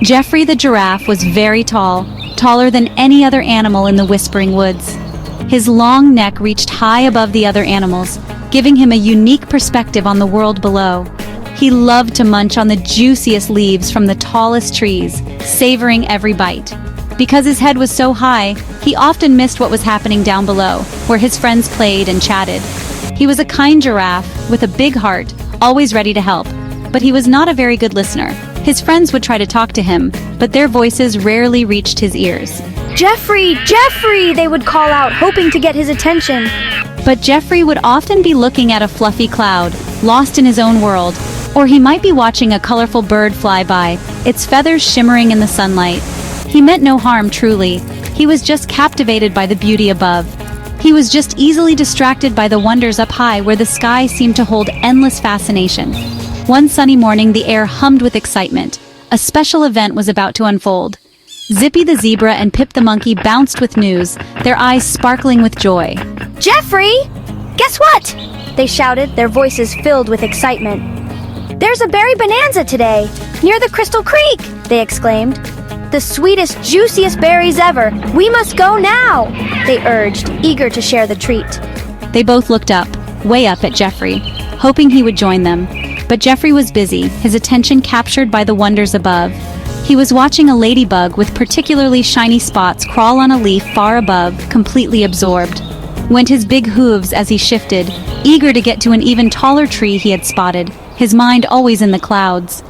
Geoffrey the giraffe was very tall, taller than any other animal in the Whispering Woods. His long neck reached high above the other animals, giving him a unique perspective on the world below. He loved to munch on the juiciest leaves from the tallest trees, savoring every bite. Because his head was so high, he often missed what was happening down below, where his friends played and chatted. He was a kind giraffe with a big heart, always ready to help, but he was not a very good listener. His friends would try to talk to him, but their voices rarely reached his ears. "Geoffrey! Geoffrey!" they would call out, hoping to get his attention. But Geoffrey would often be looking at a fluffy cloud, lost in his own world, or he might be watching a colorful bird fly by, its feathers shimmering in the sunlight. He meant no harm, truly. He was just captivated by the beauty above. He was just easily distracted by the wonders up high where the sky seemed to hold endless fascination. One sunny morning, the air hummed with excitement. A special event was about to unfold. Zippy the zebra and Pip the monkey bounced with news, their eyes sparkling with joy. "Geoffrey! Guess what?" they shouted, their voices filled with excitement. "There's a berry bonanza today, near the Crystal Creek!" they exclaimed. "The sweetest, juiciest berries ever! We must go now!" they urged, eager to share the treat. They both looked up, way up at Geoffrey, hoping he would join them. But Geoffrey was busy, his attention captured by the wonders above. He was watching a ladybug with particularly shiny spots crawl on a leaf far above, completely absorbed. Went his big hooves as he shifted, eager to get to an even taller tree he had spotted, his mind always in the clouds.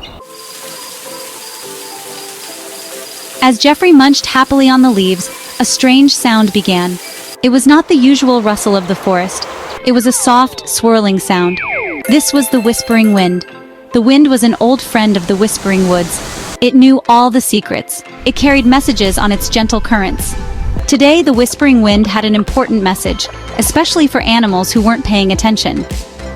As Geoffrey munched happily on the leaves, a strange sound began. It was not the usual rustle of the forest. It was a soft, swirling sound. This was the Whispering Wind. The wind was an old friend of the Whispering Woods. It knew all the secrets. It carried messages on its gentle currents. Today, the Whispering Wind had an important message, especially for animals who weren't paying attention.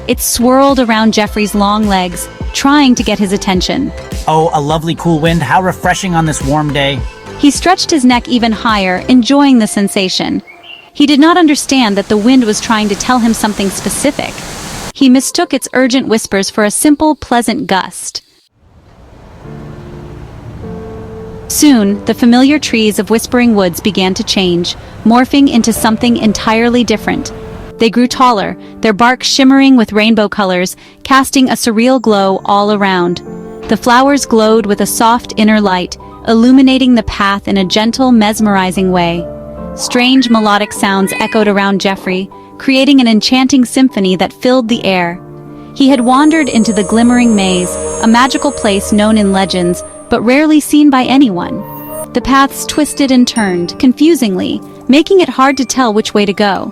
It swirled around Geoffrey's long legs, trying to get his attention. "Oh, a lovely cool wind, how refreshing on this warm day." He stretched his neck even higher, enjoying the sensation. He did not understand that the wind was trying to tell him something specific. He mistook its urgent whispers for a simple, pleasant gust. Soon, the familiar trees of Whispering Woods began to change, morphing into something entirely different. They grew taller, their bark shimmering with rainbow colors, casting a surreal glow all around. The flowers glowed with a soft inner light, illuminating the path in a gentle, mesmerizing way. Strange melodic sounds echoed around Geoffrey, creating an enchanting symphony that filled the air. He had wandered into the glimmering maze, a magical place known in legends, but rarely seen by anyone. The paths twisted and turned, confusingly, making it hard to tell which way to go.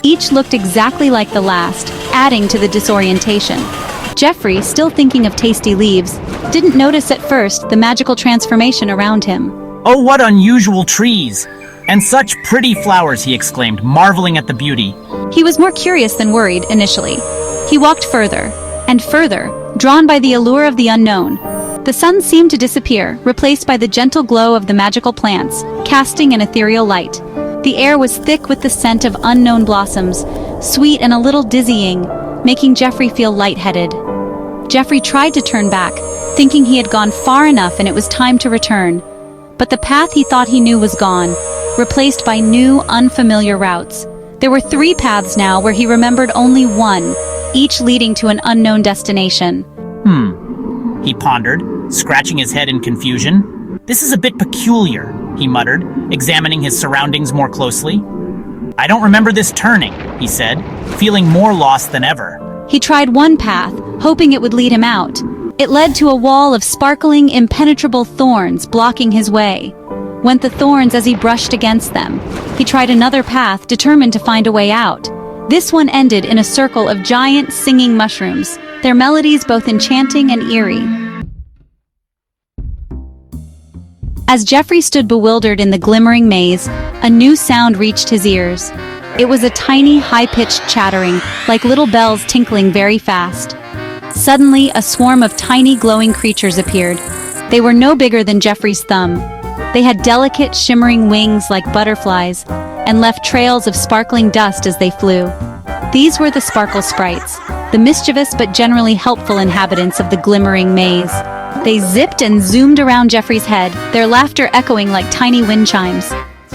Each looked exactly like the last, adding to the disorientation. Geoffrey, still thinking of tasty leaves, didn't notice at first the magical transformation around him. "Oh, what unusual trees! And such pretty flowers," he exclaimed, marveling at the beauty. He was more curious than worried initially. He walked further and further, drawn by the allure of the unknown. The sun seemed to disappear, replaced by the gentle glow of the magical plants, casting an ethereal light. The air was thick with the scent of unknown blossoms, sweet and a little dizzying, making Geoffrey feel lightheaded. Geoffrey tried to turn back, thinking he had gone far enough and it was time to return. But the path he thought he knew was gone, replaced by new, unfamiliar routes. There were 3 paths now where he remembered only one, each leading to an unknown destination. He pondered, scratching his head in confusion. "This is a bit peculiar," he muttered, examining his surroundings more closely. "I don't remember this turning," he said, feeling more lost than ever. He tried one path, hoping it would lead him out. It led to a wall of sparkling, impenetrable thorns blocking his way. Went the thorns as he brushed against them. He tried another path, determined to find a way out. This one ended in a circle of giant singing mushrooms, their melodies both enchanting and eerie. As Geoffrey stood bewildered in the glimmering maze, a new sound reached his ears. It was a tiny, high-pitched chattering, like little bells tinkling very fast. Suddenly, a swarm of tiny, glowing creatures appeared. They were no bigger than Geoffrey's thumb. They had delicate, shimmering wings like butterflies, and left trails of sparkling dust as they flew. These were the Sparkle Sprites, the mischievous but generally helpful inhabitants of the glimmering maze. They zipped and zoomed around Jeffrey's head, their laughter echoing like tiny wind chimes.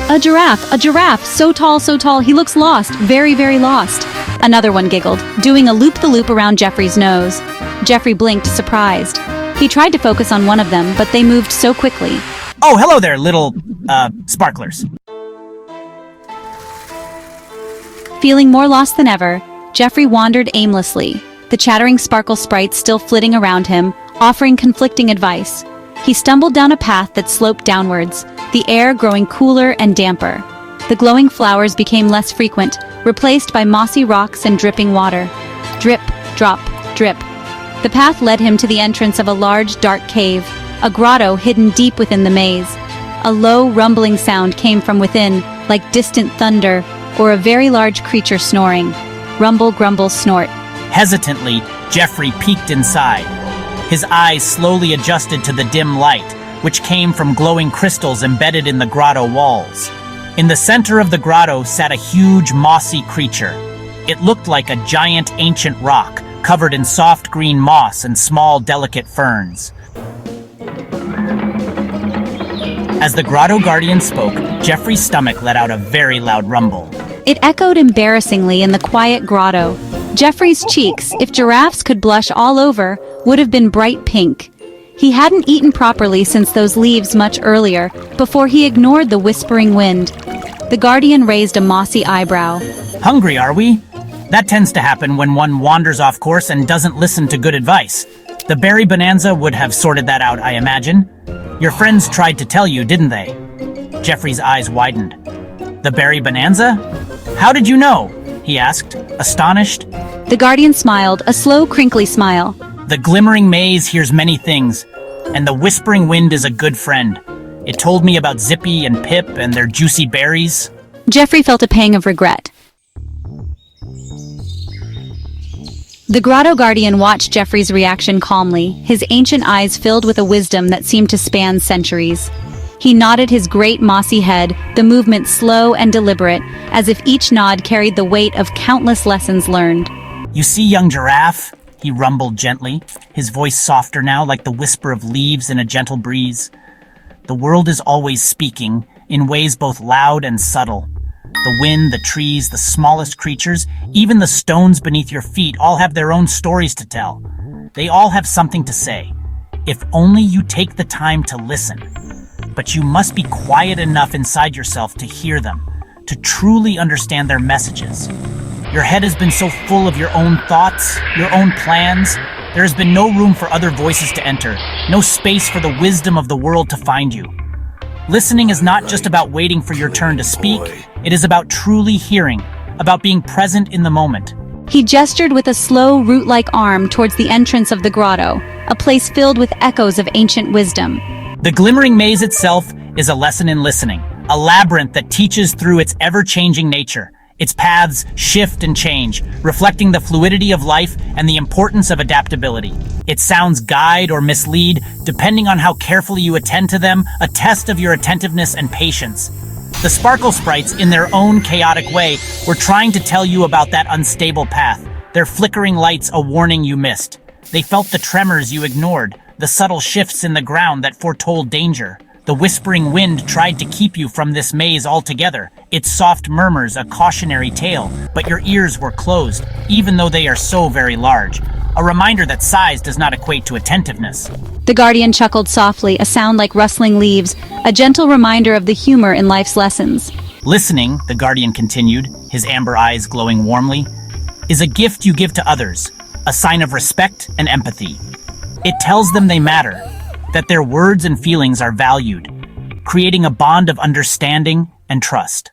A giraffe, so tall, he looks lost, very, very lost. Another one giggled, doing a loop-the-loop around Jeffrey's nose. Jeffrey blinked, surprised. He tried to focus on one of them, but they moved so quickly. Oh, hello there, little, sparklers. Feeling more lost than ever, Jeffrey wandered aimlessly, the chattering sparkle sprites still flitting around him, offering conflicting advice. He stumbled down a path that sloped downwards, the air growing cooler and damper. The glowing flowers became less frequent, replaced by mossy rocks and dripping water. Drip, drop, drip. The path led him to the entrance of a large, dark cave, a grotto hidden deep within the maze. A low, rumbling sound came from within, like distant thunder, or a very large creature snoring. Rumble, grumble, snort. Hesitantly, Jeffrey peeked inside. His eyes slowly adjusted to the dim light, which came from glowing crystals embedded in the grotto walls. In the center of the grotto sat a huge, mossy creature. It looked like a giant ancient rock, covered in soft green moss and small, delicate ferns. As the grotto guardian spoke, Jeffrey's stomach let out a very loud rumble. It echoed embarrassingly in the quiet grotto. Jeffrey's cheeks, if giraffes could blush all over, would have been bright pink. He hadn't eaten properly since those leaves much earlier, before he ignored the whispering wind. The guardian raised a mossy eyebrow. Hungry, are we? That tends to happen when one wanders off course and doesn't listen to good advice. The berry bonanza would have sorted that out, I imagine. Your friends tried to tell you, didn't they? Jeffrey's eyes widened. The berry bonanza? How did you know? He asked, astonished. The guardian smiled, a slow, crinkly smile. The glimmering maze hears many things, and the whispering wind is a good friend. It told me about Zippy and Pip and their juicy berries. Jeffrey felt a pang of regret. The grotto guardian watched Jeffrey's reaction calmly, his ancient eyes filled with a wisdom that seemed to span centuries. He nodded his great mossy head, the movement slow and deliberate, as if each nod carried the weight of countless lessons learned. You see, young giraffe, he rumbled gently, his voice softer now like the whisper of leaves in a gentle breeze. The world is always speaking, in ways both loud and subtle. The wind, the trees, the smallest creatures, even the stones beneath your feet all have their own stories to tell. They all have something to say, if only you take the time to listen. But you must be quiet enough inside yourself to hear them, to truly understand their messages. Your head has been so full of your own thoughts, your own plans. There has been no room for other voices to enter, no space for the wisdom of the world to find you. Listening is not just about waiting for your turn to speak, it is about truly hearing, about being present in the moment. He gestured with a slow, root-like arm towards the entrance of the grotto, a place filled with echoes of ancient wisdom. The glimmering maze itself is a lesson in listening, a labyrinth that teaches through its ever-changing nature. Its paths shift and change, reflecting the fluidity of life and the importance of adaptability. Its sounds guide or mislead, depending on how carefully you attend to them, a test of your attentiveness and patience. The sparkle sprites, in their own chaotic way, were trying to tell you about that unstable path, their flickering lights a warning you missed. They felt the tremors you ignored, the subtle shifts in the ground that foretold danger. The whispering wind tried to keep you from this maze altogether, its soft murmurs a cautionary tale, but your ears were closed, even though they are so very large. A reminder that size does not equate to attentiveness. The guardian chuckled softly, a sound like rustling leaves, a gentle reminder of the humor in life's lessons. Listening, the guardian continued, his amber eyes glowing warmly, is a gift you give to others, a sign of respect and empathy. It tells them they matter, that their words and feelings are valued, creating a bond of understanding and trust.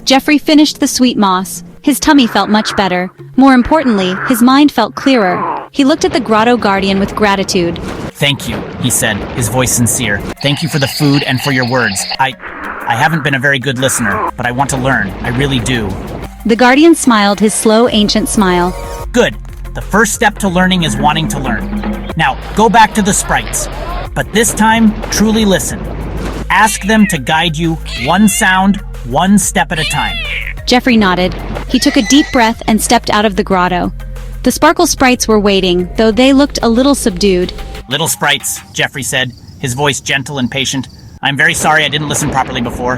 Jeffrey finished the sweet moss. His tummy felt much better. More importantly, his mind felt clearer. He looked at the grotto guardian with gratitude. Thank you, he said, his voice sincere. Thank you for the food and for your words. I haven't been a very good listener, but I want to learn. I really do. The guardian smiled his slow, ancient smile. Good. The first step to learning is wanting to learn. Now, go back to the sprites. But this time, truly listen. Ask them to guide you one sound, one step at a time. Jeffrey nodded. He took a deep breath and stepped out of the grotto. The Sparkle Sprites were waiting, though they looked a little subdued. Little sprites, Jeffrey said, his voice gentle and patient. I'm very sorry I didn't listen properly before.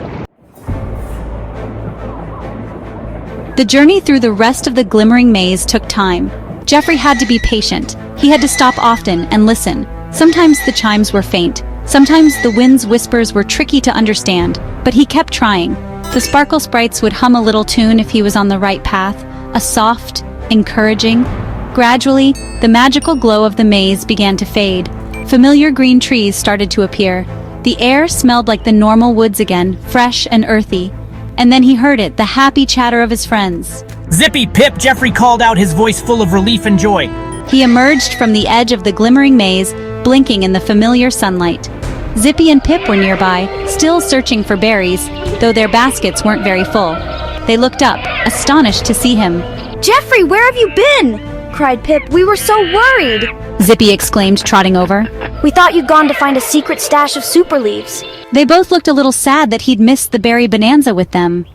The journey through the rest of the glimmering maze took time. Jeffrey had to be patient. He had to stop often and listen. Sometimes the chimes were faint. Sometimes the wind's whispers were tricky to understand, but he kept trying. The Sparkle Sprites would hum a little tune if he was on the right path, a soft, encouraging. Gradually, the magical glow of the maze began to fade. Familiar green trees started to appear. The air smelled like the normal woods again, fresh and earthy. And then he heard it, the happy chatter of his friends. Zippy Pip, Jeffrey called out, his voice full of relief and joy. He emerged from the edge of the glimmering maze, blinking in the familiar sunlight. Zippy and Pip were nearby, still searching for berries, though their baskets weren't very full. They looked up, astonished to see him. Jeffrey, where have you been? Cried Pip. We were so worried. Zippy exclaimed, trotting over. We thought you'd gone to find a secret stash of super leaves. They both looked a little sad that he'd missed the berry bonanza with them.